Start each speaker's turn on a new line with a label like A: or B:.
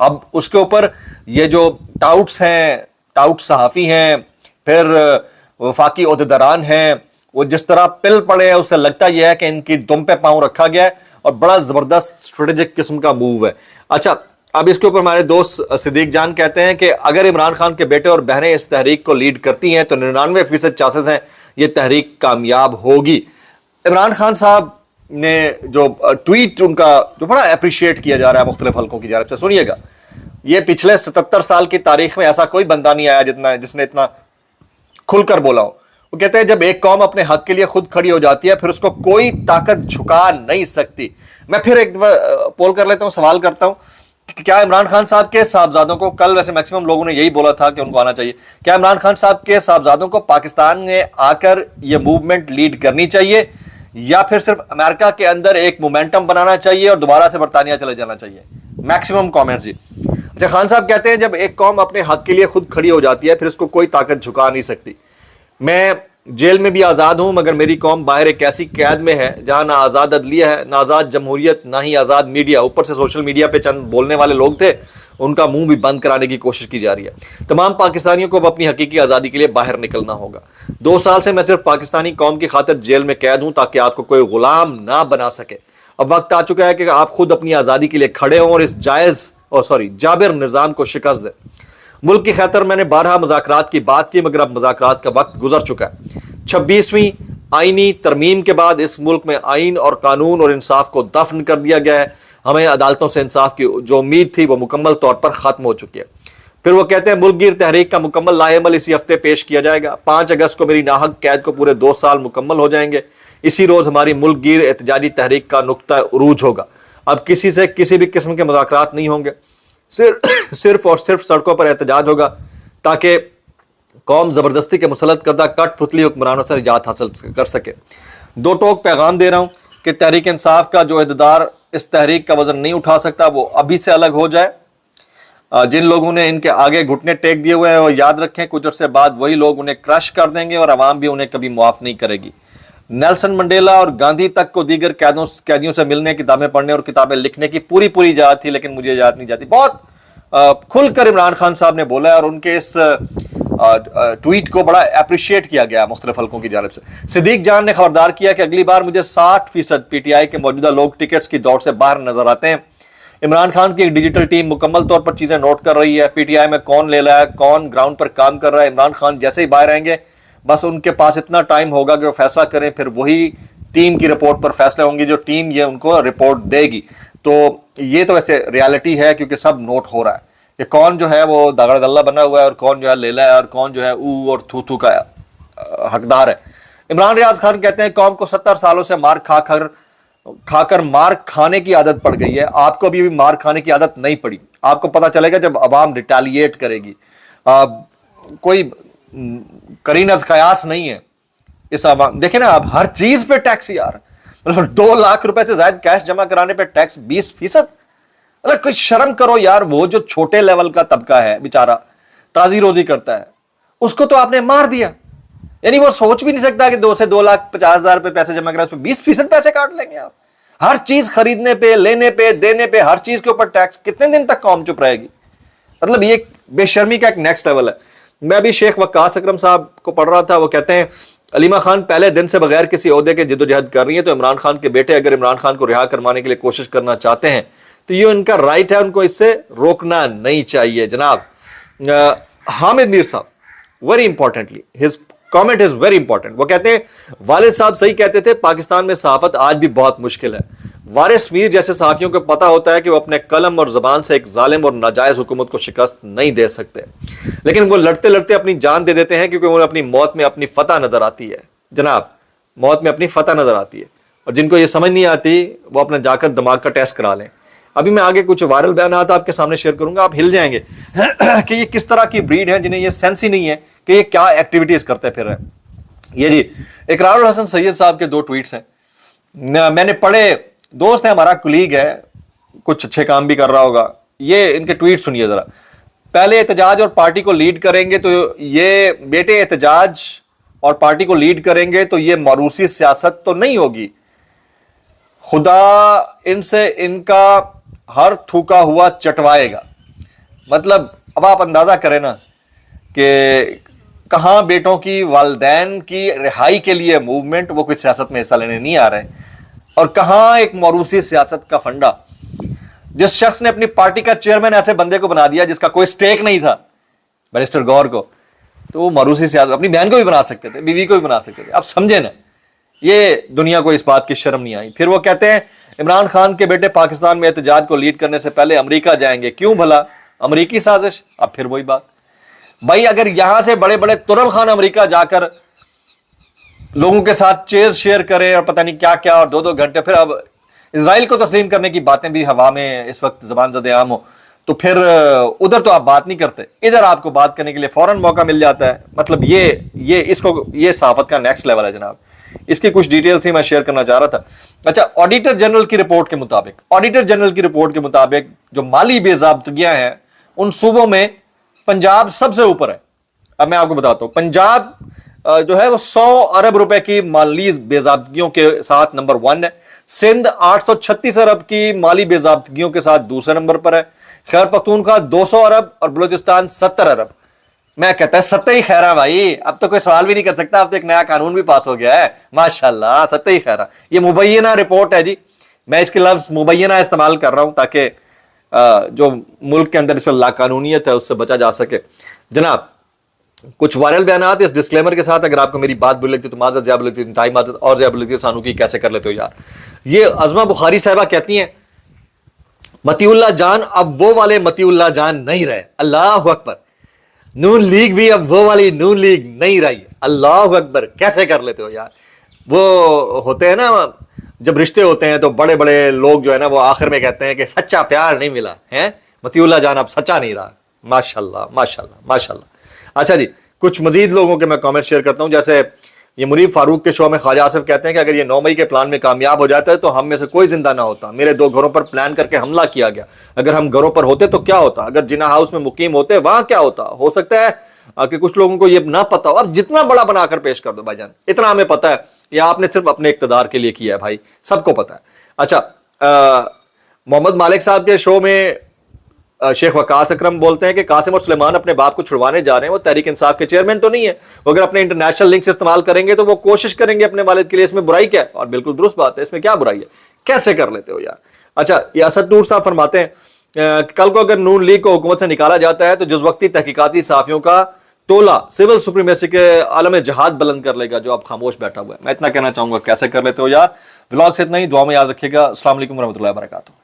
A: اب اس کے اوپر یہ جو ٹاؤٹس ہیں، ٹاؤٹ صحافی ہیں، پھر وفاقی عہدیداران ہیں، وہ جس طرح پل پڑے ہیں، اسے لگتا یہ ہے کہ ان کی دم پہ پاؤں رکھا گیا ہے اور بڑا زبردست اسٹریٹجک قسم کا موو ہے۔ اچھا، اب اس کے اوپر ہمارے دوست صدیق جان کہتے ہیں کہ اگر عمران خان کے بیٹے اور بہنیں اس تحریک کو لیڈ کرتی ہیں تو 99% چانسز ہیں یہ تحریک کامیاب ہوگی۔ عمران خان صاحب نے جو ٹویٹ ان کا جو بڑا اپریشیٹ کیا جا رہا ہے مختلف حلقوں کی جانب سے، سنیے گا۔ یہ پچھلے 77 سال کی تاریخ میں ایسا کوئی بندہ نہیں آیا جس نے اتنا کھل کر بولا ہو۔ وہ کہتے ہیں جب ایک قوم اپنے حق کے لیے خود کھڑی ہو جاتی ہے پھر اس کو کوئی طاقت جھکا نہیں سکتی۔ میں پھر ایک دفعہ پول کر لیتا ہوں، سوال کرتا ہوں کہ کیا عمران خان صاحب کے صاحبزادوں کو، کل ویسے میکسیمم لوگوں نے یہی بولا تھا کہ ان کو آنا چاہیے، کیا عمران خان صاحب کے صاحبزادوں کو پاکستان میں آ کر یہ موومنٹ لیڈ کرنی چاہیے یا پھر صرف امریکہ کے اندر ایک مومنٹم بنانا چاہیے اور دوبارہ سے برطانیہ چلے جانا چاہیے؟ میکسیمم کامنٹس جی۔ اچھا، خان صاحب کہتے ہیں جب ایک قوم اپنے حق کے لیے خود کھڑی ہو جاتی ہے پھر اس کو کوئی طاقت جھکا نہیں سکتی۔ میں جیل میں بھی آزاد ہوں مگر میری قوم باہر ایک ایسی قید میں ہے جہاں نہ آزاد عدلیہ ہے، نہ آزاد جمہوریت، نہ ہی آزاد میڈیا، اوپر سے سوشل میڈیا پہ چند بولنے والے لوگ تھے، ان کا منہ بھی بند کرانے کی کوشش کی جا رہی ہے۔ تمام پاکستانیوں کو اب اپنی حقیقی آزادی کے لیے باہر نکلنا ہوگا۔ 2 سال سے میں صرف پاکستانی قوم کی خاطر جیل میں قید ہوں تاکہ آپ کو کوئی غلام نہ بنا سکے۔ اب وقت آ چکا ہے کہ آپ خود اپنی آزادی کے لیے کھڑے ہوں اور اس جابر نظام کو شکست دیں۔ ملک کی خاطر میں نے 12 مذاکرات کی بات کی مگر اب مذاکرات کا وقت گزر چکا ہے۔ 26ویں آئینی ترمیم کے بعد اس ملک میں آئین اور قانون اور انصاف کو دفن کر دیا گیا ہے۔ ہمیں عدالتوں سے انصاف کی جو امید تھی وہ مکمل طور پر ختم ہو چکی ہے۔ پھر وہ کہتے ہیں ملک گیر تحریک کا مکمل لاہ عمل اسی ہفتے پیش کیا جائے گا۔ 5 اگست کو میری ناحق قید کو پورے 2 سال مکمل ہو جائیں گے۔ اسی روز ہماری ملک گیر احتجاجی تحریک کا نقطہ عروج ہوگا۔ اب کسی سے کسی بھی قسم کے مذاکرات نہیں ہوں گے، صرف اور صرف سڑکوں پر احتجاج ہوگا تاکہ قوم زبردستی کے مسلط کردہ کٹ پتلی حکمرانوں سے نجات حاصل کر سکے۔ 2 ٹوک پیغام دے رہا ہوں کہ تحریک انصاف کا جو عہدیدار اس تحریک کا وزن نہیں اٹھا سکتا وہ ابھی سے الگ ہو جائے۔ جن لوگوں نے ان کے آگے گھٹنے ٹیک دیے ہوئے ہیں وہ یاد رکھیں کچھ عرصے بعد وہی لوگ انہیں کرش کر دیں گے اور عوام بھی انہیں کبھی معاف نہیں کرے گی۔ نیلسن منڈیلا اور گاندھی تک کو دیگر قیدیوں سے ملنے، کتابیں پڑھنے اور کتابیں لکھنے کی پوری اجازت تھی لیکن مجھے اجازت نہیں جاتی۔ بہت کھل کر عمران خان صاحب نے بولا ہے اور ان کے اس ٹویٹ کو بڑا اپریشیٹ کیا گیا مختلف حلقوں کی جانب سے۔ صدیق جان نے خبردار کیا کہ اگلی بار مجھے 60% پی ٹی آئی کے موجودہ لوگ ٹکٹس کی دوڑ سے باہر نظر آتے ہیں۔ عمران خان کی ایک ڈیجیٹل ٹیم مکمل طور پر چیزیں نوٹ کر رہی ہے، پی ٹی آئی میں کون لے رہا ہے، کون گراؤنڈ پر کام کر رہا ہے۔ عمران خان جیسے ہی باہر آئیں گے بس ان کے پاس اتنا ٹائم ہوگا کہ وہ فیصلہ کریں، پھر وہی ٹیم کی رپورٹ پر فیصلے ہوں گے جو ٹیم یہ ان کو رپورٹ دے گی۔ تو یہ تو ویسے ریالٹی ہے کیونکہ سب نوٹ ہو رہا ہے کہ کون جو ہے وہ داغڑ دلہ بنا ہوا ہے اور کون جو ہے لیلا ہے اور کون جو ہے او اور تھو کا حقدار ہے۔ عمران ریاض خان کہتے ہیں قوم کو 70 سالوں سے مار کھا کر مار کھانے کی عادت پڑ گئی ہے، آپ کو بھی مار کھانے کی عادت نہیں پڑی، آپ کو پتہ چلے گا جب عوام ریٹیلیٹ کرے گی۔ کوئی قرین از قیاس نہیں ہے اس عوام، دیکھیں نا اب ہر چیز پہ ٹیکس یار، 2 لاکھ روپے سے زائد کیش جمع کرانے پہ ٹیکس 20%۔ کوئی شرم کرو یار، وہ جو چھوٹے لیول کا طبقہ ہے بیچارہ تازی روزی کرتا ہے اس کو تو آپ نے مار دیا، یعنی وہ سوچ بھی نہیں سکتا کہ 2 سے 2,50,000 روپے پیسے جمع کرا اس پہ 20% پیسے کاٹ لیں گے آپ۔ ہر چیز خریدنے پہ، لینے پہ، دینے پہ، ہر چیز کے اوپر ٹیکس، کتنے دن تک قوم چپ رہے گی؟ مطلب یہ بے شرمی کا ایک نیکسٹ لیول ہے۔ میں ابھی شیخ وقاص اکرم صاحب کو پڑھ رہا تھا، وہ کہتے ہیں علیمہ خان پہلے دن سے بغیر کسی عہدے کے جد و جہد کر رہی ہیں تو عمران خان کے بیٹے اگر عمران خان کو رہا کروانے کے لیے کوشش کرنا چاہتے ہیں تو یہ ان کا رائٹ ہے، ان کو اس سے روکنا نہیں چاہیے۔ جناب حامد میر صاحب very importantly his comment is very important, وہ کہتے ہیں والد صاحب صحیح کہتے تھے، پاکستان میں صحافت آج بھی بہت مشکل ہے۔ وارث میر جیسے صحافیوں کو پتا ہوتا ہے کہ وہ اپنے قلم اور زبان سے ایک ظالم اور ناجائز حکومت کو شکست نہیں دے سکتے، لیکن وہ لڑتے لڑتے اپنی جان دے دیتے ہیں کیونکہ انہیں اپنی موت میں اپنی فتح نظر آتی ہے۔ جناب موت میں اپنی فتح نظر آتی ہے، اور جن کو یہ سمجھ نہیں آتی وہ اپنا جا کر دماغ کا ٹیسٹ کرا لیں۔ ابھی میں آگے کچھ وائرل بیانات آپ کے سامنے شیئر کروں گا، آپ ہل جائیں گے کہ یہ کس طرح کی بریڈ ہے جنہیں یہ سینس ہی نہیں ہے کہ یہ کیا ایکٹیویٹیز کرتے پھر رہے ہیں۔ یہ جی اقرار الحسن سید صاحب کے 2 ٹویٹس ہیں، میں نے پڑھے، دوست ہے ہمارا، کولیگ ہے، کچھ اچھے کام بھی کر رہا ہوگا۔ یہ ان کے ٹویٹ سنیے ذرا۔ پہلے احتجاج اور پارٹی کو لیڈ کریں گے تو یہ بیٹے احتجاج اور پارٹی کو لیڈ کریں گے تو یہ موروثی سیاست تو نہیں ہوگی، خدا ان سے ان کا ہر تھوکا ہوا چٹوائے گا۔ مطلب اب آپ اندازہ کریں نا کہ کہاں بیٹوں کی والدین کی رہائی کے لیے موومنٹ، وہ کچھ سیاست میں حصہ لینے نہیں آ رہے، اور کہاں ایک موروثی سیاست کا فنڈا. جس شخص نے اپنی پارٹی کا چیئرمین ایسے بندے کو بنا دیا جس کا کوئی سٹیک نہیں تھا، بیرسٹر گور کو، تو وہ موروثی سیاست اپنی بہن کو بھی بنا سکتے تھے، بیوی کو بھی بنا سکتے تھے. اب سمجھے نا، یہ دنیا کو اس بات کی شرم نہیں آئی. پھر وہ کہتے ہیں عمران خان کے بیٹے پاکستان میں احتجاج کو لیڈ کرنے سے پہلے امریکہ جائیں گے. کیوں بھلا؟ امریکی سازش. اب پھر وہی بات بھائی، اگر یہاں سے بڑے بڑے ترل خان امریکہ جا کر لوگوں کے ساتھ چیئر شیئر کرے اور پتہ نہیں کیا کیا، اور 2 گھنٹے، پھر اب اسرائیل کو تسلیم کرنے کی باتیں بھی ہوا میں اس وقت زبان زد عام ہو، تو پھر ادھر تو آپ بات نہیں کرتے، ادھر آپ کو بات کرنے کے لیے فوراً موقع مل جاتا ہے. مطلب یہ صحافت کا نیکسٹ لیول ہے جناب. اس کی کچھ ڈیٹیلز ہی میں شیئر کرنا چاہ رہا تھا. اچھا، آڈیٹر جنرل کی رپورٹ کے مطابق جو مالی بے ضابطگیاں ہیں ان صوبوں میں پنجاب سب سے اوپر ہے. اب میں آپ کو بتاتا ہوں، پنجاب جو ہے وہ 100 ارب روپے کی مالی بے ضابطگیوں کے ساتھ نمبر 1 ہے. سندھ 836 ارب کی مالی بے ضابطگیوں کے ساتھ دوسرے نمبر پر ہے. خیبر پختونخوا 200 ارب اور بلوچستان 70 ارب. میں کہتا ہے ستہ ہی خیرہ بھائی، اب تو کوئی سوال بھی نہیں کر سکتا، اب تو ایک نیا قانون بھی پاس ہو گیا ہے ماشاءاللہ. ستہ ہی خیرہ، یہ مبینہ رپورٹ ہے جی. میں اس کے لفظ مبینہ استعمال کر رہا ہوں تاکہ جو ملک کے اندر اس وقت لا قانونیت ہے اس سے بچا جا سکے. جناب، کچھ وائرل بیانات اس ڈسکلیمر کے ساتھ، اگر آپ کو میری بات بری لگتی تو معذرت، زیادہ بری لگتی انتہائی معذرت، اور زیادہ بری لگتی سانو کی کیسے کر لیتے ہو یار. یہ عظمہ بخاری صاحبہ کہتی ہیں متی اللہ جان اب وہ والے متی اللہ جان نہیں رہے. اللہ اکبر. نون لیگ بھی اب وہ والی نون لیگ نہیں رہی. اللہ اکبر. کیسے کر لیتے ہو یار. وہ ہوتے ہیں نا، جب رشتے ہوتے ہیں تو بڑے بڑے لوگ جو ہے نا وہ آخر میں کہتے ہیں کہ سچا پیار نہیں ملا ہے، متی اللہ جان اب سچا نہیں رہا. ماشاءاللہ ماشاءاللہ ماشاءاللہ. اچھا جی، کچھ مزید لوگوں کے میں کامنٹ شیئر کرتا ہوں. جیسے یہ منیب فاروق کے شو میں خواجہ آصف کہتے ہیں کہ اگر یہ 9 مئی کے پلان میں کامیاب ہو جاتا ہے تو ہم میں سے کوئی زندہ نہ ہوتا. میرے 2 گھروں پر پلان کر کے حملہ کیا گیا، اگر ہم گھروں پر ہوتے تو کیا ہوتا، اگر جناح ہاؤس میں مقیم ہوتے وہاں کیا ہوتا. ہو سکتا ہے کہ کچھ لوگوں کو یہ نہ پتا ہو. اب جتنا بڑا بنا کر پیش کر دو بھائی جان، اتنا ہمیں پتا ہے یہ آپ نے صرف اپنے اقتدار کے لیے کیا ہے بھائی، سب کو پتا ہے. اچھا، محمد مالک صاحب کے شو میں شیخ وقاص اکرم بولتے ہیں کہ قاسم اور سلیمان اپنے باپ کو چھڑوانے جا رہے ہیں، وہ تحریک انصاف کے چیئرمین تو نہیں ہے، وہ اگر اپنے انٹرنیشنل لنکس استعمال کریں گے تو وہ کوشش کریں گے اپنے والد کے لیے. اس میں برائی کیا ہے؟ اور بالکل درست بات ہے، اس میں کیا برائی ہے؟ کیسے کر لیتے ہو یار. اچھا، یہ اسد نور صاحب فرماتے ہیں کل کو اگر نون لیگ کو حکومت سے نکالا جاتا ہے تو جز وقتی تحقیقاتی صحافیوں کا ٹولہ سول سپریمیسی کے عالم جہاد بلند کر لے گا جو اب خاموش بیٹھا ہوا ہے. میں اتنا کہنا چاہوں گا، کیسے کر لیتے ہو یار. ولاگ سے اتنا ہی، دعا میں یاد رکھیے گا. السلام علیکم ورحمۃ اللہ وبرکاتہ.